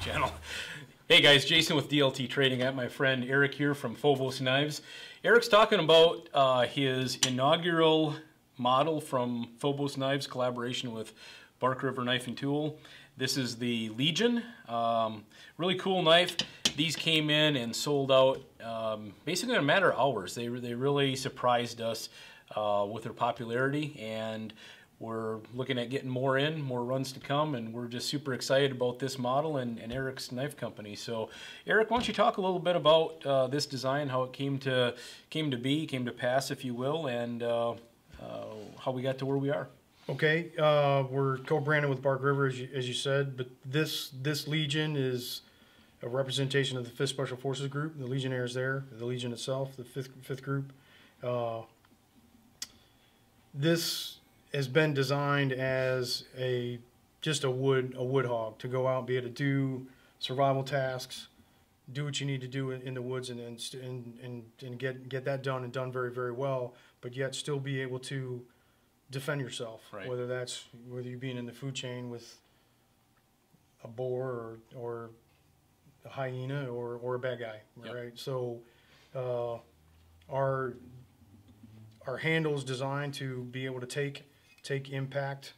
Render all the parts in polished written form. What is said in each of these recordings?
channel. Hey guys, Jason with DLT Trading. I have my friend Eric here from FOBOS Knives. Eric's talking about his inaugural model from FOBOS Knives, collaboration with Bark River Knife and Tool. This is the Legion. Really cool knife. These came in and sold out basically in a matter of hours. They really surprised us with their popularity, and we're looking at getting more runs to come, and we're just super excited about this model and Eric's knife company. So Eric, why don't you talk a little bit about this design, how it came to pass, if you will, and how we got to where we are. Okay, we're co-branded with Bark River, as you said, but this Legion is a representation of the 5th Special Forces Group. The Legionnaires there, the Legion itself, the 5th Group. This has been designed as just a wood hog to go out and be able to do survival tasks, do what you need to do in the woods, and get that done, and done very, very well, but yet still be able to defend yourself, right. whether you're being in the food chain with a boar or a hyena or a bad guy, yep. Right? So our handle is designed to be able to take impact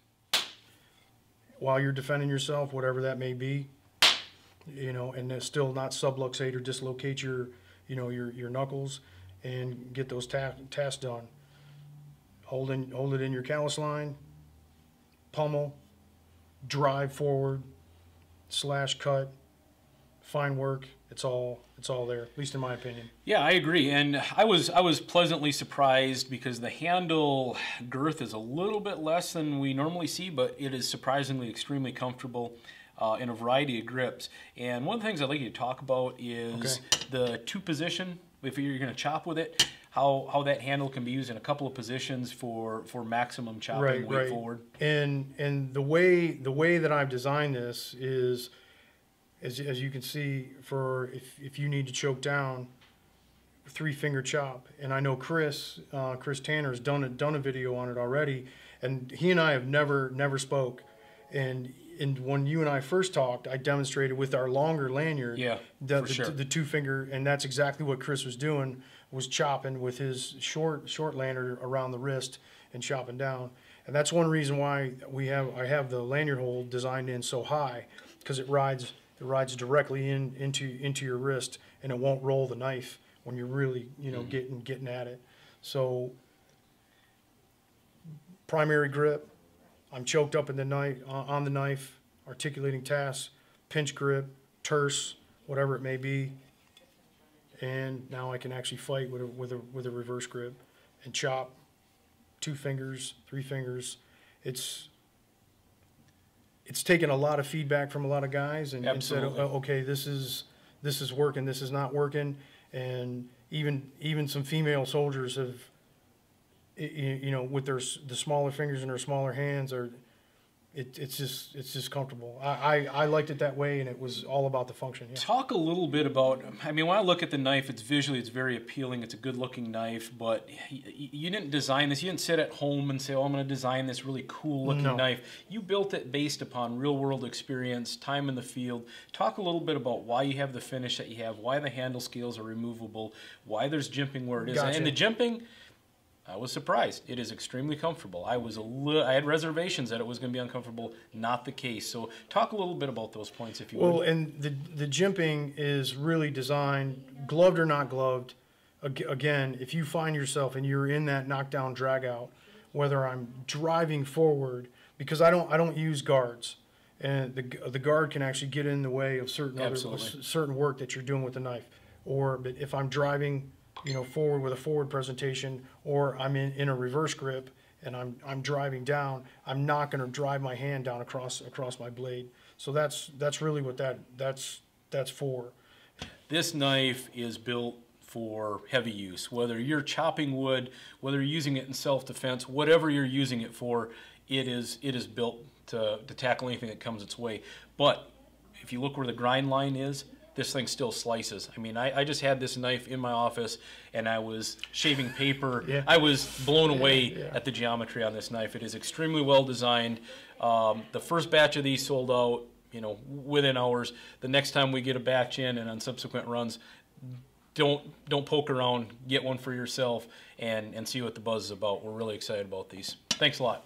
while you're defending yourself, whatever that may be, and still not subluxate or dislocate your knuckles, and get those tasks done. Hold it in your callus line, pummel, drive forward, slash, cut, fine work. It's all there, at least in my opinion. Yeah, I agree, and I was pleasantly surprised because the handle girth is a little bit less than we normally see, but it is surprisingly extremely comfortable in a variety of grips. And one of the things I'd like you to talk about is the 2-position. If you're going to chop with it, how that handle can be used in a couple of positions for maximum chopping, weight forward. And the way that I've designed this is, as you can see, for if you need to choke down, 3-finger chop. And I know Chris Tanner has done a video on it already, and he and I have never spoke. And when you and I first talked, I demonstrated with our longer lanyard, the 2-finger, and that's exactly what Chris was doing, was chopping with his short lanyard around the wrist and chopping down. And that's one reason why I have the lanyard hole designed in so high, because it rides directly into your wrist, and it won't roll the knife when you're really getting at it. So primary grip, I'm choked up in the knife, on the knife, articulating tasks, pinch grip, terse, whatever it may be, and now I can actually fight with a reverse grip and chop. 2 fingers, 3 fingers. It's taken a lot of feedback from a lot of guys, and said, okay, this is working, this is not working, and even some female soldiers have, with the smaller fingers and their smaller hands, it's just comfortable. I liked it that way, and it was all about the function. Yeah. Talk a little bit about, I mean, when I look at the knife, it's very appealing. It's a good-looking knife, but you didn't design this. You didn't sit at home and say, oh, I'm going to design this really cool-looking knife. You built it based upon real-world experience, time in the field. Talk a little bit about why you have the finish that you have, why the handle scales are removable, why there's jimping where it is. Gotcha. And the jimping, I was surprised. It is extremely comfortable. I had reservations that it was going to be uncomfortable. Not the case. So talk a little bit about those points, if you would. Well, and the jimping is really designed, gloved or not gloved. Again, if you find yourself and you're in that knockdown drag out, whether I'm driving forward, because I don't use guards, and the guard can actually get in the way of certain work that you're doing with the knife. But if I'm driving forward with a forward presentation, or I'm in a reverse grip and I'm driving down, I'm not going to drive my hand down across my blade. So that's really what that's for. This knife is built for heavy use. Whether you're chopping wood, whether you're using it in self-defense, whatever you're using it for, it is built to tackle anything that comes its way. But if you look where the grind line is, this thing still slices. I mean, I just had this knife in my office, and I was shaving paper. I was blown away at the geometry on this knife. It is extremely well designed. The first batch of these sold out you know, within hours. The next time we get a batch in and on subsequent runs, don't poke around. Get one for yourself and see what the buzz is about. We're really excited about these. Thanks a lot.